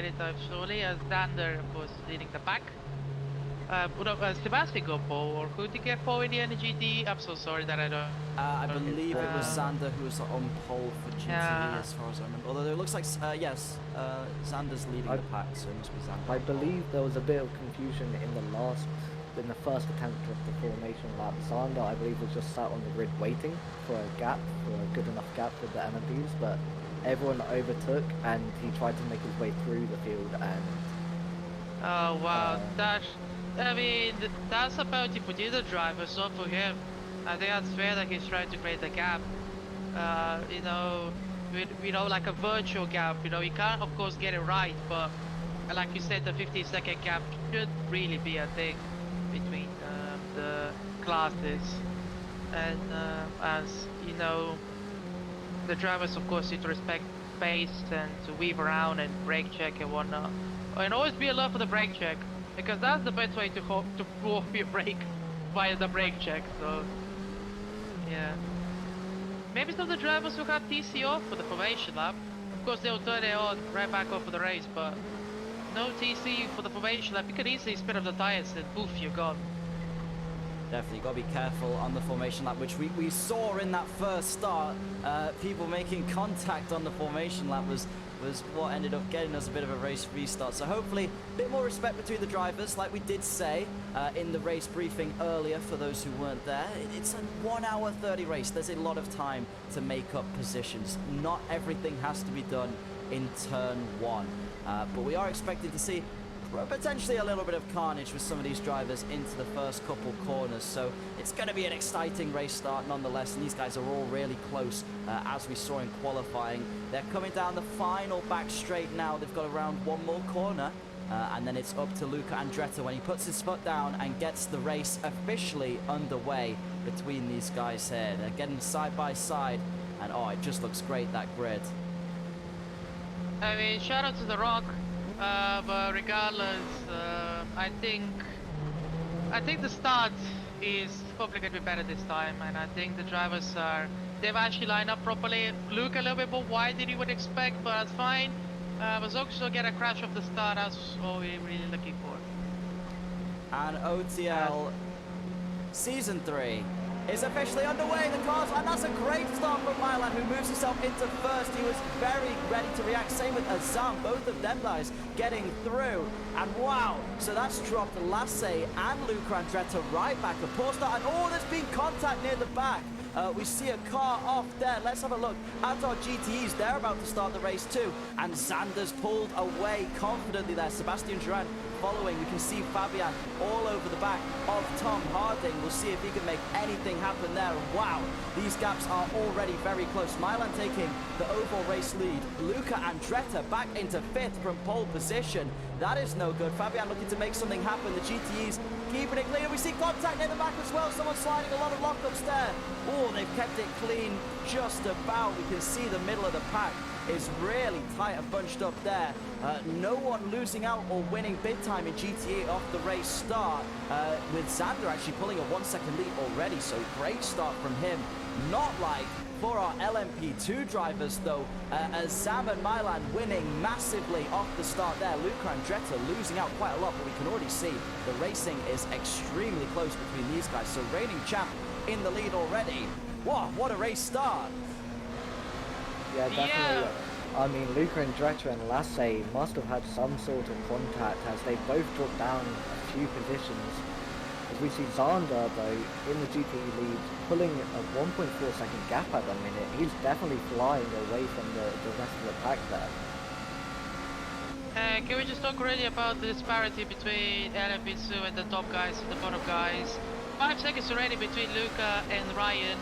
anytime shortly, as Xander, of course, leading the pack. Sebastian got pole, or who did get pole in the end of GT? I'm so sorry that I don't. I believe it was Xander who was on pole for GTE, as far as I remember. Although it looks like, yes, Xander's leading the pack, so it must be Xander. I believe there was a bit of confusion in the first attempt of the formation lap. Xander, I believe, was just sat on the grid waiting for a gap, for a good enough gap with the LMPs, but everyone overtook and he tried to make his way through the field and... Oh wow, that's about the potato driver, so for him. I think that's fair that he's trying to create a gap. Like a virtual gap. You can't of course get it right, but like you said, the 15-second gap should really be a thing between the classes. And as you know, the drivers of course need to respect pace and to weave around and brake check and whatnot. And always be alert for the brake check, because that's the best way to pull off your brake via the brake check. So yeah, maybe some of the drivers will have TC off for the formation lap. Of course they'll turn it on right back off for the race, but no TC for the formation lap. You can easily spin up the tires and poof, you're gone. Definitely got to be careful on the formation lap, which we saw in that first start. People making contact on the formation lap was what ended up getting us a bit of a race restart. So hopefully a bit more respect between the drivers, like we did say in the race briefing earlier for those who weren't there. It's a 1 hour 30 race. There's a lot of time to make up positions. Not everything has to be done in turn one, but we are expecting to see potentially a little bit of carnage with some of these drivers into the first couple corners, so it's going to be an exciting race start nonetheless, and these guys are all really close, as we saw in qualifying. They're coming down the final back straight now. They've got around one more corner, and then it's up to Luca Andretta when he puts his foot down and gets the race officially underway between these guys here. They're getting side by side, and oh, it just looks great, that grid. I mean, shout out to The Rock. But regardless, I think the start is probably going to be better this time, and I think the drivers they've actually lined up properly. Luke a little bit more wide than you would expect, but that's fine. But also get a crash off the start, that's all we're really looking for. And OTL Season 3 is officially underway. The cars, and that's a great start from Milan, who moves himself into first. He was very ready to react. Same with Azam, both of them guys getting through. And wow, so that's dropped Lasse and Luca Andretta right back. A poor start, and oh, there's been contact near the back. We see a car off there. Let's have a look at our GTEs. They're about to start the race too. And Xander's pulled away confidently there. Sebastian Duran following. We can see Fabian all over the back of Tom Harding. We'll see if he can make anything happen there. Wow, these gaps are already very close. Milan taking the overall race lead. Luca Andretta back into 5th from pole position. That is no good. Fabian looking to make something happen. The GTEs keeping it clear. We see contact near the back as well. Someone sliding a lot of lockups there. Oh, they've kept it clean just about. We can see the middle of the pack is really tight and bunched up there. No one losing out or winning big time in GTA off the race start, with Xander actually pulling a 1 second lead already, so great start from him. Not like for our LMP2 drivers though, as Sam and Milan winning massively off the start there. Luca Andretta losing out quite a lot, but we can already see the racing is extremely close between these guys. So reigning champ in the lead already. Wow, what a race start. Yeah, definitely. Yeah. I mean, Luca Andretta and Lasse must have had some sort of contact as they both dropped down a few positions. As we see Xander, though, in the GTE lead, pulling a 1.4 second gap at the minute. He's definitely flying away from the rest of the pack there. Can we just talk already about the disparity between LMP2 and the top guys and the bottom guys? 5 seconds already between Luca and Ryan.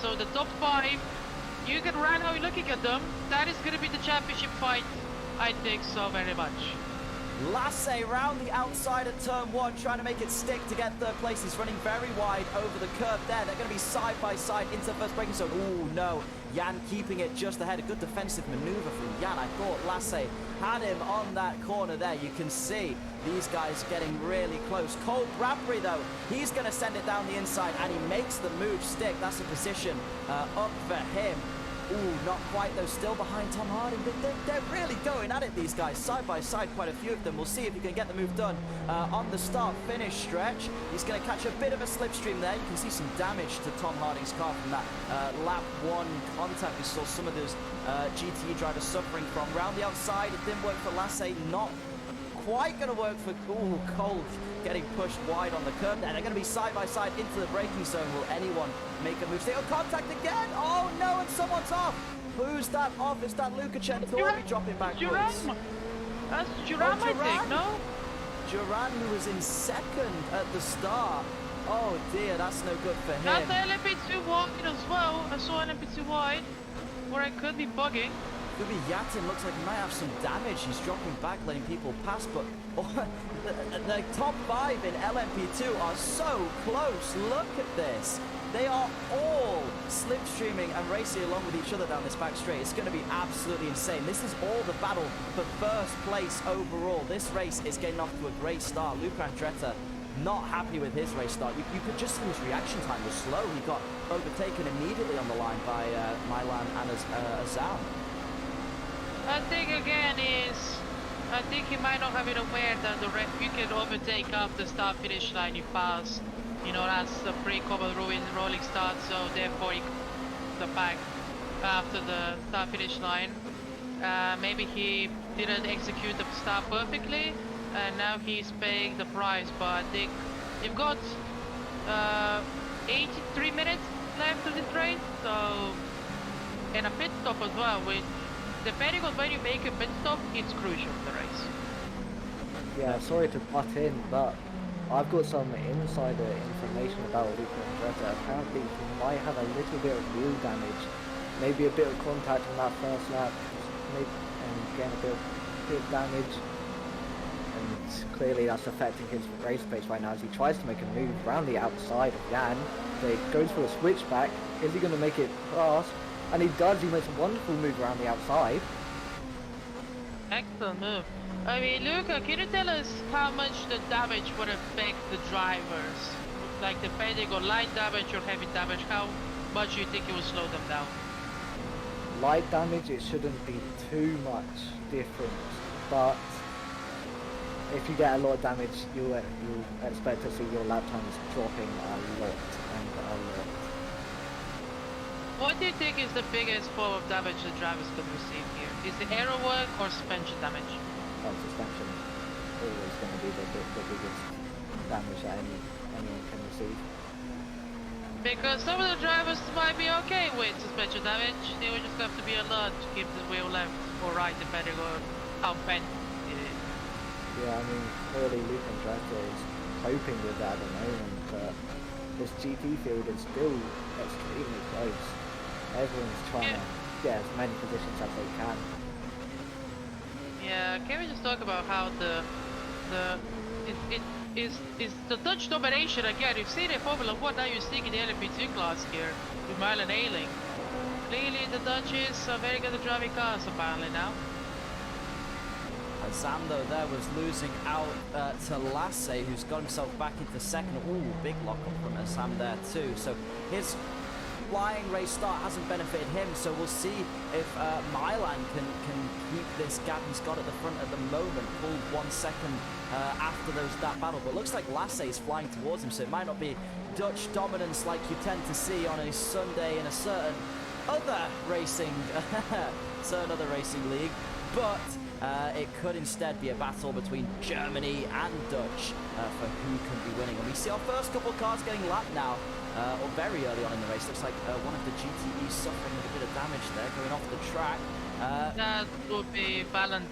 So the top 5, you can right now looking at them, that is going to be the championship fight. I think so very much. Lasse round the outside of turn 1, trying to make it stick to get third place. He's running very wide over the curve there. They're going to be side by side into first braking zone. Ooh, no. Jan keeping it just ahead. A good defensive maneuver from Jan. I thought Lasse had him on that corner there. You can see these guys getting really close. Cole Bradbury, though, he's going to send it down the inside, and he makes the move stick. That's a position up for him. Ooh, not quite though, still behind Tom Harding. They're really going at it, these guys, side by side, quite a few of them. We'll see if he can get the move done on the start-finish stretch. He's going to catch a bit of a slipstream there. You can see some damage to Tom Harding's car from that lap 1 contact. We saw some of those GTE drivers suffering from. Round the outside, it didn't work for Lassie, not quite going to work for Cole, getting pushed wide on the curb there. They're going to be side by side into the braking zone. Will anyone make a move? Stay on contact again. Oh no, and someone's off. Who's that off? Is that Luca Centorbi dropping backwards? That's Duran, I think, no? Duran, who was in second at the start. Oh dear, that's no good for him. That's LMP2 wide as well. I saw LMP2 wide, where I could be bugging. Could be Yatin, looks like he might have some damage. He's dropping back, letting people pass, but the top 5 in LMP2 are so close. Look at this. They are all slipstreaming and racing along with each other down this back straight. It's going to be absolutely insane. This is all the battle for first place overall. This race is getting off to a great start. Luca Andretta not happy with his race start. You could just see his reaction time was slow. He got overtaken immediately on the line by Milan and Azam. I think again I think he might not have been aware that you can overtake off the start finish line you pass. You know, that's a pretty common rule in rolling start, so therefore he the back after the start finish line. Maybe he didn't execute the start perfectly, and now he's paying the price. But I think you've got 83 minutes left of this race, so and a pit stop as well, which depending on when you make a pit stop, it's crucial for the race. Yeah, sorry to butt in, but I've got some insider information about Luca Andretta. Apparently he might have a little bit of wheel damage, maybe a bit of contact on that first lap, maybe, and getting a bit of damage. And clearly that's affecting his race pace right now as he tries to make a move around the outside of Jan. So he goes for a switchback. Is he going to make it fast? And he does. He makes a wonderful move around the outside. Excellent move. I mean, Luca, can you tell us how much the damage would affect the drivers? Like, depending on light damage or heavy damage, how much you think it will slow them down? Light damage, it shouldn't be too much different, but if you get a lot of damage, you'll expect to see your lap times dropping a lot and a lot. What do you think is the biggest form of damage the drivers could receive here? Is it aero work or suspension damage? Suspension always going to be the biggest damage that anyone can receive. Because some of the drivers might be okay with suspension damage, they will just have to be alert to keep the wheel left or right depending on how bent it is. Yeah, I mean, clearly Luca Andretta is coping with that at the moment, but this GT field is still extremely close. Everyone's trying to get as many positions as they can. Yeah, can we just talk about how it is the Dutch domination again? You've seen it in Formula 1, now you're seeing in the LMP2 class here with Milan Ailing. Clearly the Dutch is very good at driving cars apparently now. Sam though there was losing out to Lassie, who's got himself back into second. Ooh, big lock up from Sam there too. So his flying race start hasn't benefited him, so we'll see if Milan can keep this gap he's got at the front at the moment, pulled 1 second after that battle. But looks like Lassie is flying towards him, so it might not be Dutch dominance like you tend to see on a Sunday in a certain other racing league, but it could instead be a battle between Germany and Dutch for who can be winning. And we see our first couple of cars getting lapped now, or very early on in the race. Looks like one of the GTEs suffering a bit of damage there, going off the track. That would be Valent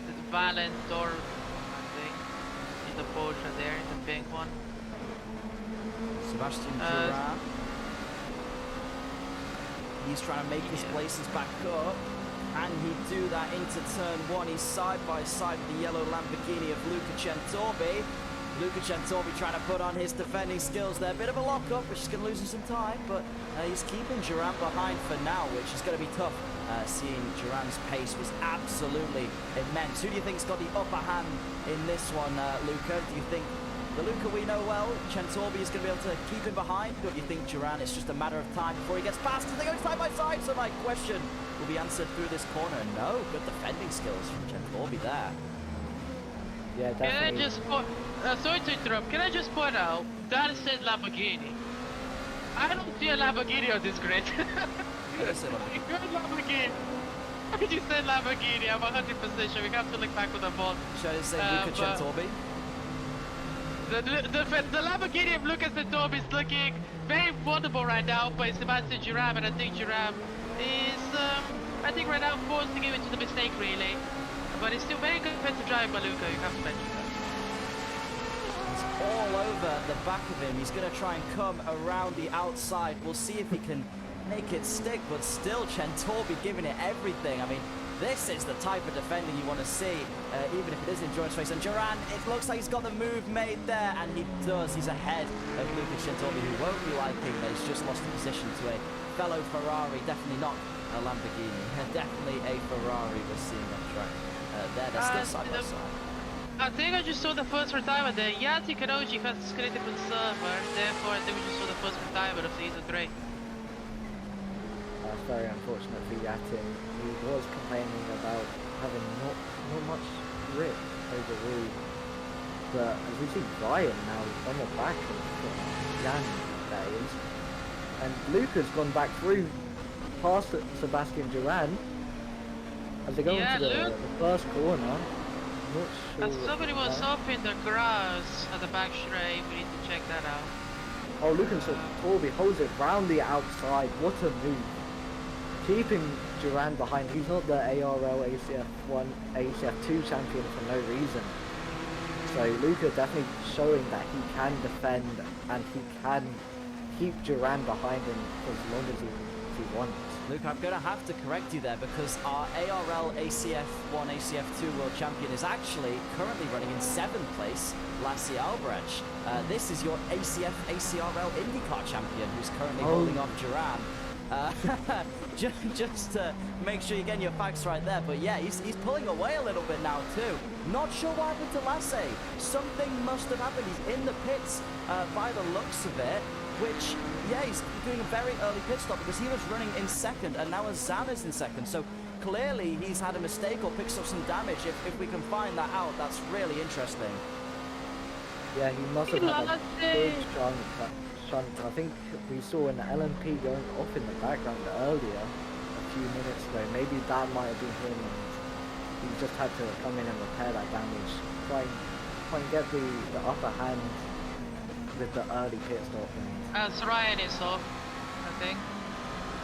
or I think in the Porsche there, in the pink one. Sebastian Duran. He's trying to make his places back up. And he'd do that into turn 1. He's side by side with the yellow Lamborghini of Luca Centorbi. Luca Centorbi trying to put on his defending skills there. Bit of a lock-up, which is going to lose him some time, but he's keeping Duran behind for now, which is going to be tough. Seeing Duran's pace was absolutely immense. Who do you think's got the upper hand in this one, Luca? Do you think the Luca we know well, Centorbi, is going to be able to keep him behind? Or do you think Duran, it's just a matter of time before he gets past? Because they're going side by side, so my question, will be answered through this corner. No, good defending skills from Gentile there. Yeah, Can I definitely. just point, sorry to interrupt, can I just point out, that said Lamborghini. I don't see a Lamborghini on this grid. That is a Lamborghini. Good Lamborghini. You said Lamborghini, I'm 100% sure. We have to look back on the ball. Should I say Luca Centorbi? The Lamborghini of Lucas Centorbi is looking very vulnerable right now by Sebastian Giram, and I think Giram is, I think right now forcing him into the mistake really. But it's still very good defensive drive by Luca, you have to mention that. He's all over the back of him. He's going to try and come around the outside. We'll see if he can make it stick, but still Centorbi giving it everything. I mean, this is the type of defending you want to see, even if it is endurance race. And Duran, it looks like he's got the move made there, and he does. He's ahead of Luca Centorbi, who won't be liking that he's just lost the position to a fellow Ferrari. Definitely not a Lamborghini, definitely a Ferrari we're seeing on track. They're still side by side. I think I just saw the first retirement there. Yati Kanoji has disconnected from the server, therefore I think we just saw the first retirement of season 3. That's very unfortunate for Yatin. He was complaining about having not much grip overall. But as we see Ryan now on the back of Jan, that is. And Luca's gone back through past Sebastian Duran as they go into the first corner. Not sure. And somebody was off in the grass at the back straight. We need to check that out. Oh, Lucan Torby holds it round the outside. What a move. Keeping Duran behind. He's not the ARL ACF1, ACF2 champion for no reason. So Luca definitely showing that he can defend and he can keep Duran behind him as long as he wants. Luke, I'm going to have to correct you there because our ARL ACF1, ACF2 world champion is actually currently running in 7th place, Lassie Albrecht. This is your ACF, ACRL IndyCar champion who's currently holding off Duran. Just to make sure you're getting your facts right there, but yeah, he's pulling away a little bit now too. Not sure what happened to Lassie. Something must have happened. He's in the pits by the looks of it, which, yeah, he's doing a very early pit stop because he was running in 2nd and now Azam is in 2nd. So clearly he's had a mistake or picked up some damage. If we can find that out, that's really interesting. Yeah, he must have had a big shunt. I think we saw an LMP going off in the background earlier, a few minutes ago. Maybe that might have been him, and he just had to come in and repair that damage. Try and get the upper hand with the early pit stop. So Ryan is off, I think.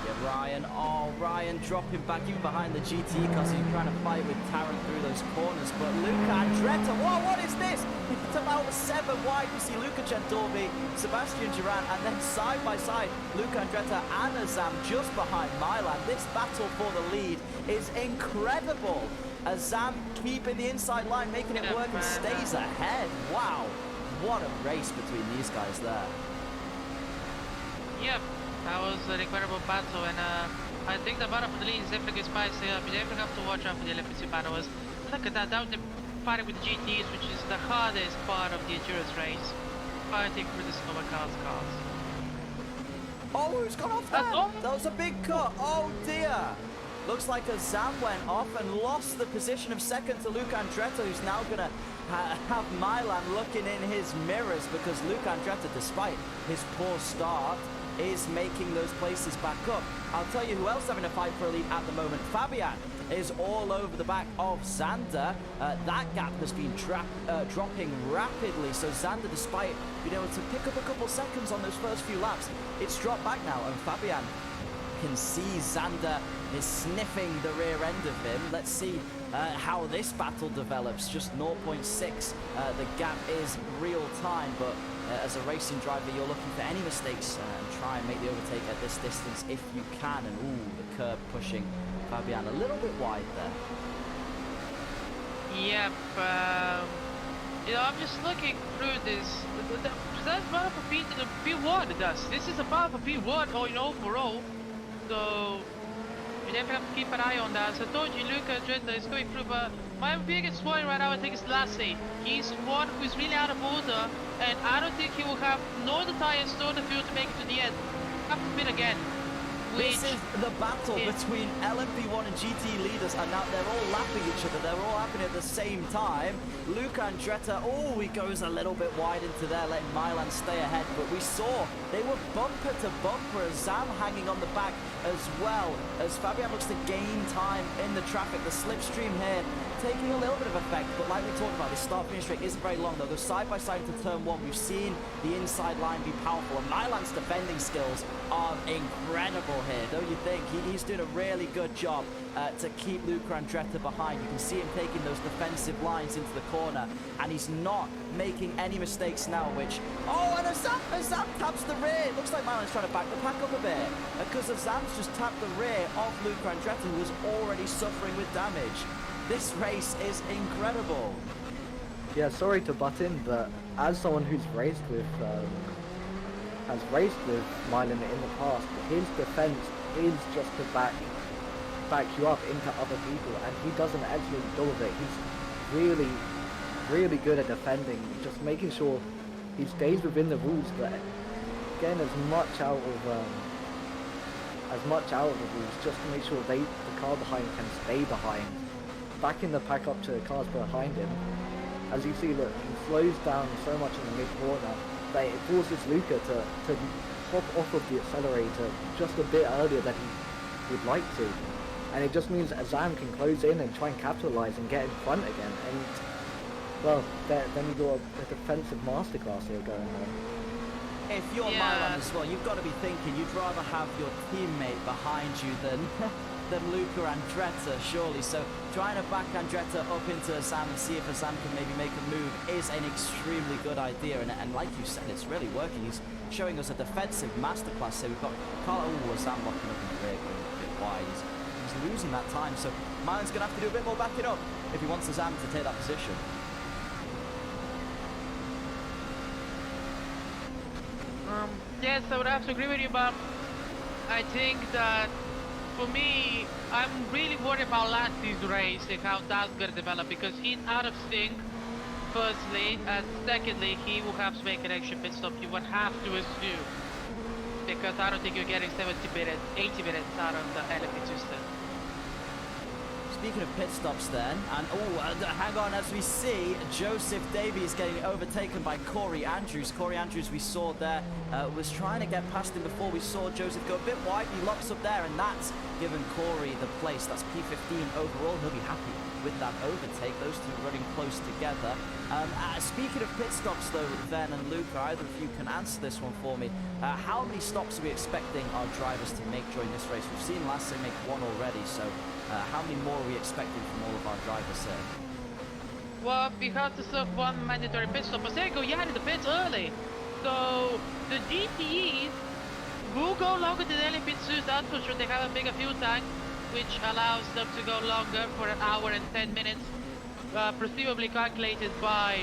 Yeah, Ryan. Oh, Ryan dropping back in behind the GT because he's trying to fight with Taron through those corners. But Luca Andretta, whoa, what is this? It's about 7 wide. We see Luca Centorbi, Sebastian Duran, and then side by side, Luca Andretta and Azam just behind Milan. This battle for the lead is incredible. Azam keeping the inside line, making it work and stays ahead. Wow, what a race between these guys there. Yep. That was an incredible battle, and I think the battle for the lead is definitely spicy up. You definitely have to watch out for the LMP2 battles. Look at that, down the fighting with the GTs, which is the hardest part of the endurance race. Fighting with the smaller cars. Oh, who's gone off there? That was a big cut. Oh dear. Looks like Azam went off and lost the position of 2nd to Luca Andretta, who's now going to have Milan looking in his mirrors because Luca Andretta, despite his poor start, is making those places back up. I'll tell you who else having a fight for a lead at the moment. Fabian is all over the back of Zander. That gap has been dropping rapidly, so Zander, despite being able to pick up a couple seconds on those first few laps, it's dropped back now, and Fabian can see Zander is sniffing the rear end of him. Let's see how this battle develops. Just 0.6. The gap is real time, but as a racing driver, you're looking for any mistakes and try and make the overtake at this distance if you can. And ooh, the curb pushing Fabian a little bit wide there. Yep. You know, I'm just looking through this. That's battle for P1. This is a battle for P1 or overall. So you definitely have to keep an eye on that. So I told you, Luca Andretta is going through, but my biggest worry right now, I think, is Lassie. He's one who's really out of order, and I don't think he will have nor the tires nor the fuel to make it to the end. Have to spin again. This which is the battle is- between LMP1 and GT leaders, and now they're all lapping each other. They're all happening at the same time. Luca Andretta, oh, he goes a little bit wide into there, letting Milan stay ahead. But we saw they were bumper to bumper, as Zam hanging on the back as well, as Fabian looks to gain time in the traffic. The slipstream here taking a little bit of effect, but like we talked about, the start-finish straight isn't very long. They'll go side by side into turn one. We've seen the inside line be powerful, and Milan's defending skills are incredible here, don't you think? He's doing a really good job to keep Luca Andretta behind. You can see him taking those defensive lines into the corner, and he's not making any mistakes now, which... Oh, and Azam taps the rear. It looks like Milan's trying to back the pack up a bit, because Azam's just tapped the rear of Luca Andretta, who was already suffering with damage. This race is incredible. Yeah, sorry to butt in, but as someone who's raced with Milan in the past, his defense is just to back you up into other people, and he does an excellent job of it. He's really good at defending, just making sure he stays within the rules, but getting as much out of the rules, just to make sure the car behind can stay behind, backing the pack up to the cars behind him. As you see, look, he slows down so much in the mid-corner that it forces Luca to hop off of the accelerator just a bit earlier than he would like to. And it just means Azam can close in and try and capitalise and get in front again. And, well, then you got a defensive masterclass here going on. If you're Milan as well, you've got to be thinking you'd rather have your teammate behind you than Luca Andretta, surely. So trying to back Andretta up into Azam and see if Azam can maybe make a move is an extremely good idea. And like you said, it's really working. He's showing us a defensive masterclass. So we've got Carlo Azam locking up in the rear, going a bit wide. He's losing that time. So Milan's going to have to do a bit more backing up if he wants Azam to take that position. Yes, I would have to agree with you, but I think that for me, I'm really worried about Latti's race and how that's going to develop, because he's out of sync, firstly, and secondly, he will have to make an extra pit stop. You would have to assume, because I don't think you're getting 70 minutes, 80 minutes out of the LMP system. Speaking of pit stops then, and hang on, as we see, Joseph Davies getting overtaken by Corey Andrews. Corey Andrews, we saw there, was trying to get past him before. We saw Joseph go a bit wide, he locks up there, and that's given Corey the place. That's P15 overall. He'll be happy with that overtake, those two running close together. Speaking of pit stops though, Ben and Luca, either of you can answer this one for me. How many stops are we expecting our drivers to make during this race? We've seen Lasse make one already, so how many more are we expecting from all of our drivers here? Well, we have to serve one mandatory pit stop. Pasego, yeah, in the pits early. So the GTEs will go longer than the LMP suits, that's for sure. They have a bigger fuel tank, which allows them to go longer for an hour and 10 minutes. Presumably calculated by,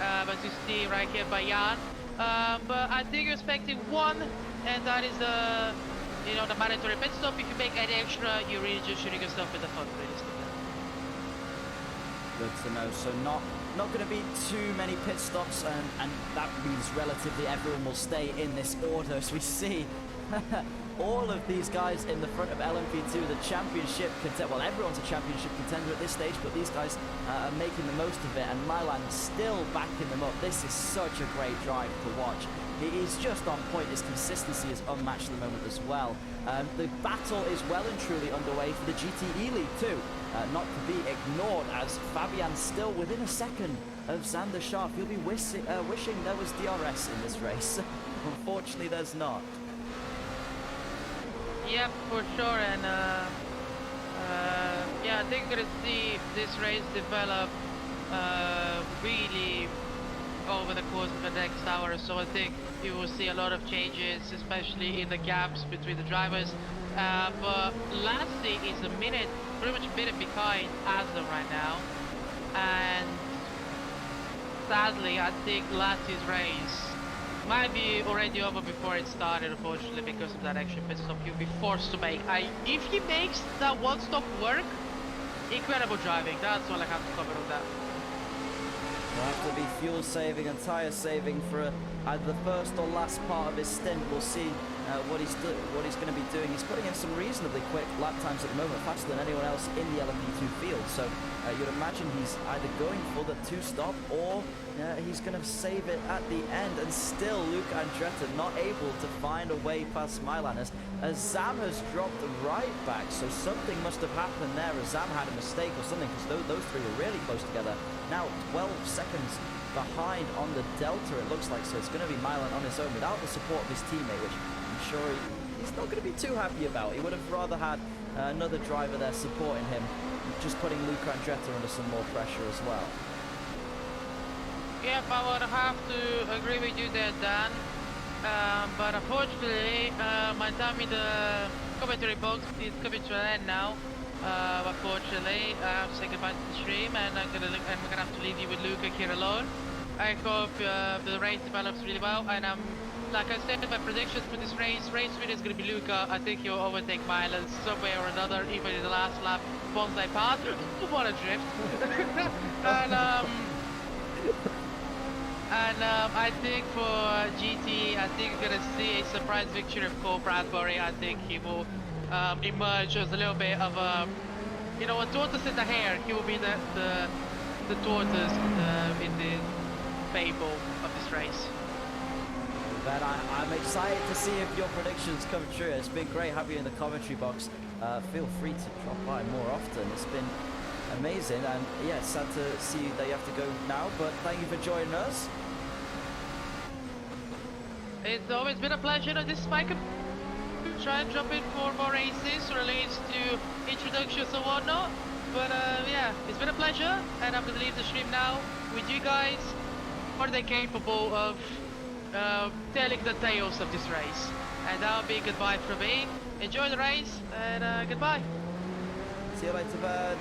as you see right here, by Jan. But I think you're expecting one, and that is the mandatory pit stop. If you make any extra, you're really just shooting yourself in the foot, realistically. Good to know. So not going to be too many pit stops, and that means relatively everyone will stay in this order, as we see all of these guys in the front of LMP2, the championship contender. Well, everyone's a championship contender at this stage, but these guys are making the most of it, and Milan still backing them up. This is such a great drive to watch. He's just on point. His consistency is unmatched at the moment as well. The battle is well and truly underway for the GTE lead too. Not to be ignored, as Fabian's still within a second of Xander Scharf. He'll be wishing there was DRS in this race. Unfortunately, there's not. Yep, for sure, and yeah, I think we're gonna see this race develop really over the course of the next hour or so. I think you will see a lot of changes, especially in the gaps between the drivers. But Lassie is pretty much a minute behind Asda right now, and sadly, I think Lassie's race might be already over before it started, unfortunately, because of that extra pit stop he'll be forced to make. If he makes that one stop work, incredible driving. That's all I have to cover on that. Will have to be fuel saving and tyre saving for either the first or last part of his stint. We'll see what he's going to be doing. He's putting in some reasonably quick lap times at the moment, faster than anyone else in the LMP2 field. So you'd imagine he's either going for the 2-stop or he's going to save it at the end. And still, Luca Andretta not able to find a way past Milan as Zam has dropped right back. So something must have happened there as Zam had a mistake or something, because those three were really close together. Now 12 seconds behind on the Delta, it looks like. So it's going to be Milan on his own without the support of his teammate, which I'm sure he's not going to be too happy about. He would have rather had another driver there supporting him, just putting Luca Andretta under some more pressure as well. Yep, I would have to agree with you there, Dan. But unfortunately, my time in the commentary box is coming to an end now. Unfortunately, I have to say goodbye to the stream, and we're gonna have to leave you with Luca here alone. I hope the race develops really well, and like I said, my predictions for this race winner is gonna be Luca. I think he'll overtake Milan some way or another, even in the last lap once they pass. What a drift! And I think for GT, I think we're gonna see a surprise victory of Cole Bradbury. I think he will emerge as a little bit of a, you know, a tortoise in the hare. He will be the tortoise in the fable of this race. Ben, I'm excited to see if your predictions come true. It's been great having you in the commentary box. Feel free to drop by more often. It's been amazing, and yeah, it's sad to see that you have to go now, but thank you for joining us. It's always been a pleasure. This is Mike. Try and jump in for more races relates to introductions and whatnot. But yeah, it's been a pleasure, and I'm gonna leave the stream now with you guys. Are they capable of telling the tales of this race? And that'll be goodbye from me. Enjoy the race, and goodbye. See you later, Ben.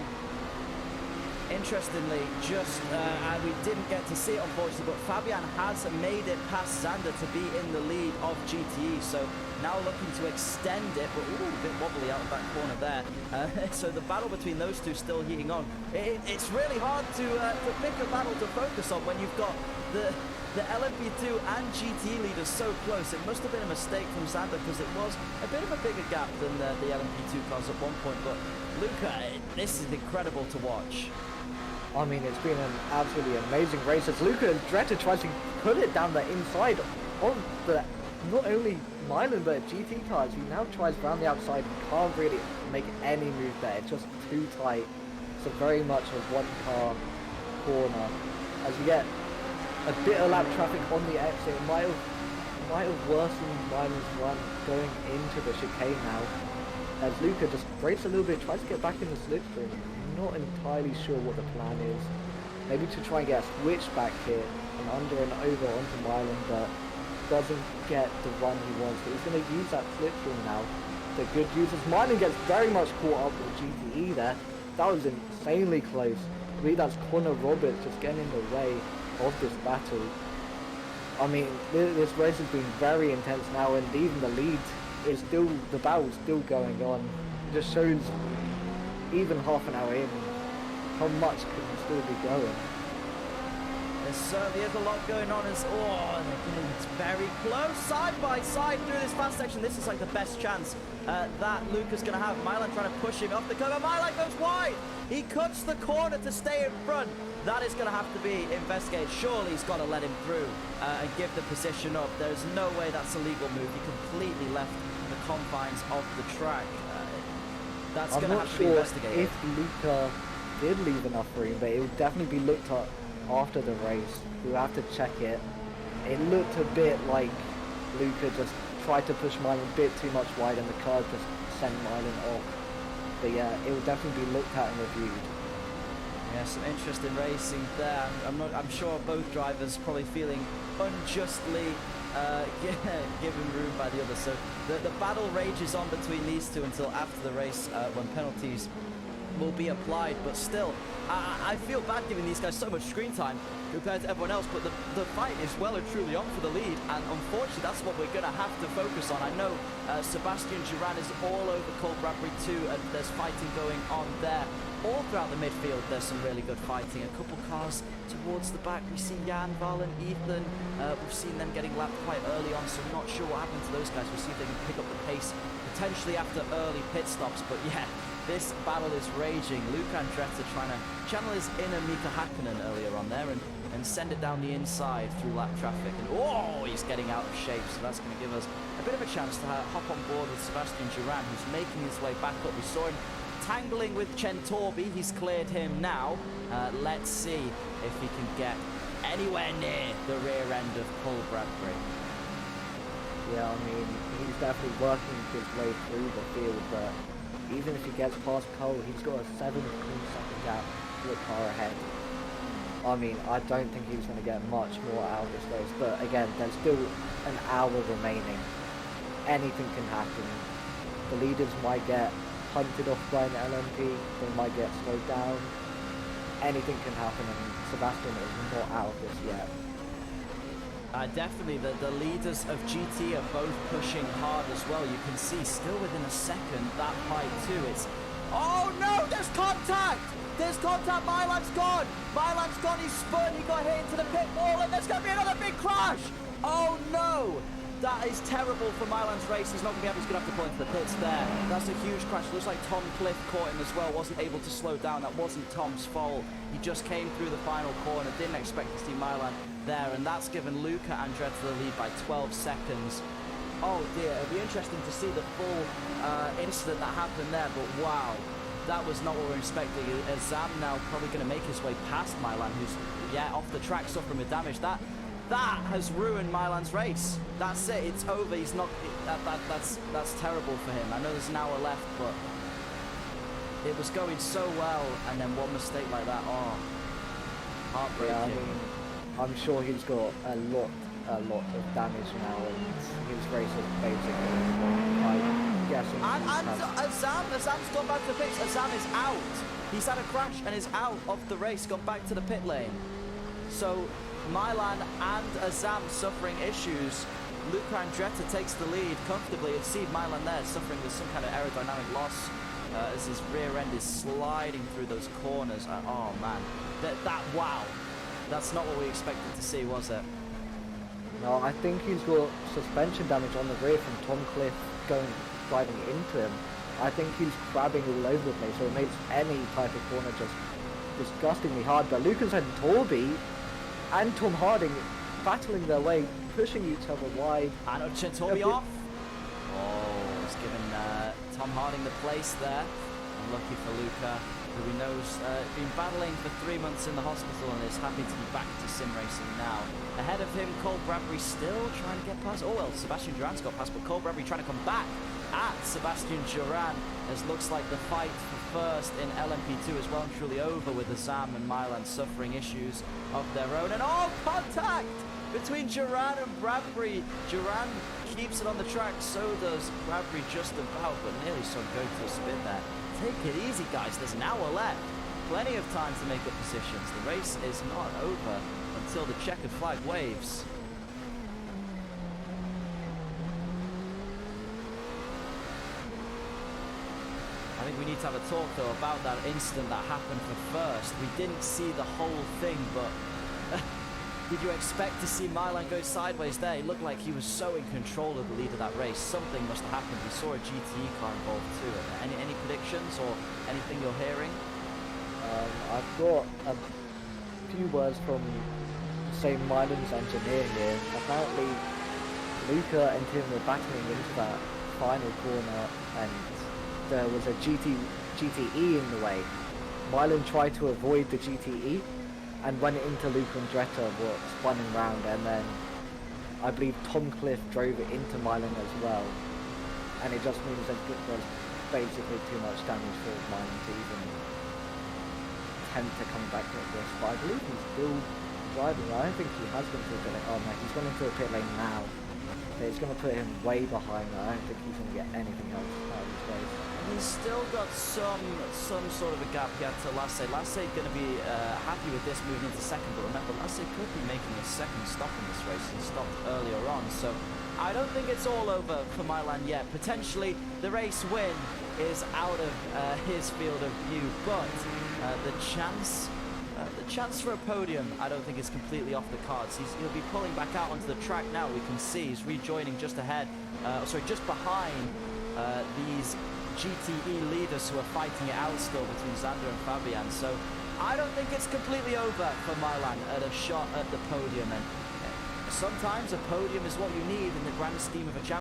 Interestingly, and we didn't get to see it unfortunately, but Fabian has made it past Zander to be in the lead of GTE, so now looking to extend it, but ooh, a bit wobbly out of that corner there. So the battle between those two still heating on. It's really hard to pick a battle to focus on when you've got the LMP2 and GTE leaders so close. It must have been a mistake from Zander, because it was a bit of a bigger gap than the LMP2 cars at one point, but Luca, this is incredible to watch. I mean, it's been an absolutely amazing race as Luca Andretta tries to put it down the inside of the, not only Milan but GT cars. He now tries around the outside and can't really make any move there. It's just too tight. So very much a one-car corner. As you get a bit of lap traffic on the exit, it might have worsened Milan's run going into the chicane now. As Luca just brakes a little bit, tries to get back in the slipstream. Not entirely sure what the plan is. Maybe to try and get a switch back here and under and over onto Milan, but doesn't get the run he wants. But he's going to use that slipstream now. The good news is Milan gets very much caught up with GTE there. That was insanely close. I believe that's Connor Roberts just getting in the way of this battle. I mean, this race has been very intense now, and even the lead is still, the battle's still going on. It just shows, even half an hour in, how much can still be going. There certainly is a lot going on as, it's very close, side by side through this fast section. This is like the best chance that Luca's going to have. Milan trying to push him off the cover. Milan goes wide. He cuts the corner to stay in front. That is going to have to be investigated. Surely he's got to let him through and give the position up. There's no way that's a legal move. He completely left the confines of the track. That's going to have to be investigated. If Luca did leave enough room, but it would definitely be looked at after the race. We'll have to check it. It looked a bit like Luca just tried to push Milan a bit too much wide, and the car just sent Milan off. But yeah, it will definitely be looked at and reviewed. Yeah, some interesting racing there. I'm sure both drivers probably feeling unjustly given room by the other. So the battle rages on between these two until after the race, when penalties will be applied. But still, I feel bad giving these guys so much screen time compared to everyone else, but the fight is well and truly on for the lead, and unfortunately that's what we're going to have to focus on. I know Sebastian Duran is all over Cole Bradbury too, and there's fighting going on there, all throughout the midfield, there's some really good fighting. A couple cars towards the back. We see Jan, Val, and Ethan. We've seen them getting lapped quite early on, so we're not sure what happened to those guys. We'll see if they can pick up the pace, potentially after early pit stops. But yeah, this battle is raging. Luca Andretta trying to channel his inner Mika Hakkinen earlier on there and send it down the inside through lap traffic. And oh, he's getting out of shape, so that's going to give us a bit of a chance to hop on board with Sebastian Duran, who's making his way back up. We saw him tangling with Chen Torby. He's cleared him now. Let's see if he can get anywhere near the rear end of Paul Bradbury. Yeah, I mean, he's definitely working his way through the field, but even if he gets past Cole, he's got a 7-second gap to the car ahead. I mean, I don't think he's going to get much more out of this race, but again, there's still an hour remaining. Anything can happen. The leaders might get hunted off by an LMP, they might get slowed down. Anything can happen, and Sebastian is not out of this yet. Definitely, the leaders of GT are both pushing hard as well. You can see, still within a second, that fight too. It's... Oh no, there's contact! There's contact, Milan's gone! Milan's gone, he's spun, he got hit into the pit wall, and there's going to be another big crash! Oh no! That is terrible for Milan's race. He's not going to be able, he's going to have to pull into the pits there. That's a huge crash. Looks like Tom Cliff caught him as well, wasn't able to slow down. That wasn't Tom's fault. He just came through the final corner, didn't expect to see Milan there, and that's given Luca Andretta the lead by 12 seconds. Oh dear, it'll be interesting to see the full incident that happened there, but wow. That was not what we were expecting. Zam now probably going to make his way past Milan, who's, yeah, off the track suffering with damage. That has ruined Milan's race. That's it. It's over. He's not... That's terrible for him. I know there's an hour left, but it was going so well, and then one mistake like that, oh, heartbreaking. Yeah, I mean, I'm sure he's got a lot of damage now, and his race is basically... I'm guessing... Azam's gone back to the pits. Azam is out. He's had a crash and is out of the race, gone back to the pit lane. So... Milan and Azam suffering issues. Luca Andretta takes the lead comfortably. You see Milan there suffering with some kind of aerodynamic loss as his rear end is sliding through those corners. Oh man, wow, that's not what we expected to see, was it? No, I think he's got suspension damage on the rear from Tom Cliff driving into him. I think he's crabbing all over the place, so it makes any type of corner just disgustingly hard. But Lucas and Torby and Tom Harding battling their way, pushing each other wide. And Torby off. Oh, he's given Tom Harding the place there. Unlucky for Luca, who we know's been battling for 3 months in the hospital and is happy to be back to sim racing now. Ahead of him, Cole Bradbury still trying to get past. Oh well, Sebastian Duran's got past, but Cole Bradbury trying to come back at Sebastian Duran, as looks like the fight for first in LMP2 is well and truly over, with Azam and Milan suffering issues of their own. And oh, contact between Duran and Bradbury. Duran keeps it on the track, so does Bradbury just about, but nearly saw him go to a spin there. Take it easy, guys. There's an hour left. Plenty of time to make up positions. The race is not over until the checkered flag waves. I think we need to have a talk, though, about that incident that happened for first. We didn't see the whole thing, but did you expect to see Milan go sideways there? It looked like he was so in control of the lead of that race. Something must have happened. We saw a GTE car involved too. Any predictions or anything you're hearing? I've got a few words from, say, Milan's engineer here. Apparently, Luca and Tim were battling into that final corner, and there was a GTE in the way. Milan tried to avoid the GTE and went into Luca Andretta, spinning round, and then I believe Tom Cliff drove it into Milan as well. And it just means that there's basically too much damage for Milan to even attempt to come back like this. But I believe he's still driving. I don't think he has gone to the pit lane. Oh no, he's gone into the pit lane now. But it's going to put him way behind. I don't think he's going to get anything else out of this race. He's still got some sort of a gap here to Lasse. Lasse going to be happy with this moving into second, but remember, Lasse could be making a second stop in this race and stopped earlier on. So I don't think it's all over for Milan yet. Potentially the race win is out of his field of view, but the chance for a podium, I don't think is completely off the cards. He'll be pulling back out onto the track now. We can see he's rejoining just ahead, just behind these GTE leaders who are fighting it out still between Zander and Fabian. So I don't think it's completely over for Milan at a shot at the podium. And sometimes a podium is what you need in the grand scheme of a championship.